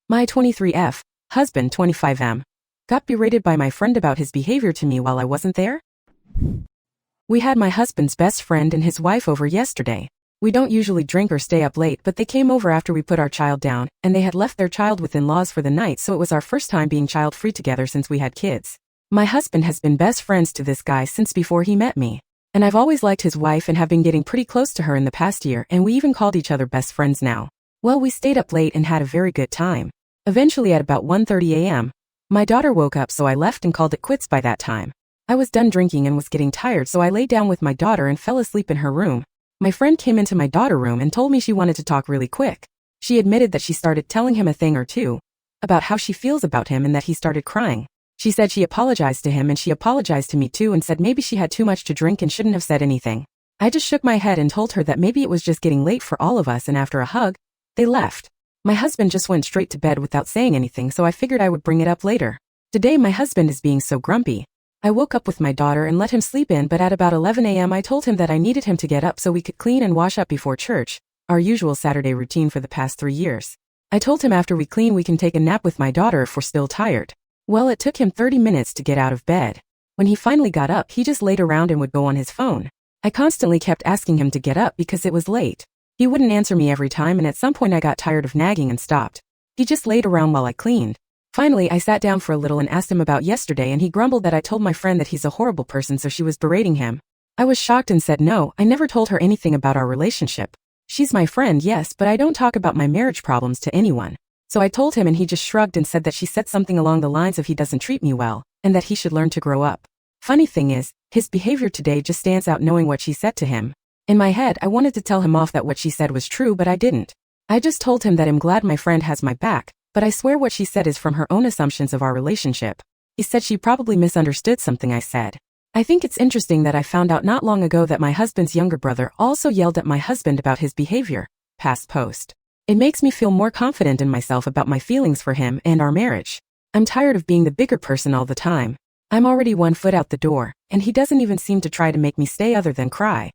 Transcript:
My 23F, husband 25M, got berated by my friend about his behavior to me while I wasn't there. We had my husband's best friend and his wife over yesterday. We don't usually drink or stay up late, but they came over after we put our child down, and they had left their child with in-laws for the night, so it was our first time being child-free together since we had kids. My husband has been best friends to this guy since before he met me. And I've always liked his wife and have been getting pretty close to her in the past year, and we even called each other best friends now. Well, we stayed up late and had a very good time. Eventually at about 1:30 a.m., my daughter woke up, so I left and called it quits by that time. I was done drinking and was getting tired, so I lay down with my daughter and fell asleep in her room. My friend came into my daughter's room and told me she wanted to talk really quick. She admitted that she started telling him a thing or two about how she feels about him and that he started crying. She said she apologized to him and she apologized to me too and said maybe she had too much to drink and shouldn't have said anything. I just shook my head and told her that maybe it was just getting late for all of us, and after a hug, they left. My husband just went straight to bed without saying anything, so I figured I would bring it up later. Today my husband is being so grumpy. I woke up with my daughter and let him sleep in, but at about 11 a.m. I told him that I needed him to get up so we could clean and wash up before church, our usual Saturday routine for the past 3 years. I told him after we clean we can take a nap with my daughter if we're still tired. Well, it took him 30 minutes to get out of bed. When he finally got up, he just laid around and would go on his phone. I constantly kept asking him to get up because it was late. He wouldn't answer me every time, and at some point I got tired of nagging and stopped. He just laid around while I cleaned. Finally, I sat down for a little and asked him about yesterday, and he grumbled that I told my friend that he's a horrible person, so she was berating him. I was shocked and said no, I never told her anything about our relationship. She's my friend, yes, but I don't talk about my marriage problems to anyone. So I told him and he just shrugged and said that she said something along the lines of he doesn't treat me well, and that he should learn to grow up. Funny thing is, his behavior today just stands out knowing what she said to him. In my head, I wanted to tell him off that what she said was true, but I didn't. I just told him that I'm glad my friend has my back, but I swear what she said is from her own assumptions of our relationship. He said she probably misunderstood something I said. I think it's interesting that I found out not long ago that my husband's younger brother also yelled at my husband about his behavior. Past post. It makes me feel more confident in myself about my feelings for him and our marriage. I'm tired of being the bigger person all the time. I'm already 1 foot out the door, and he doesn't even seem to try to make me stay other than cry.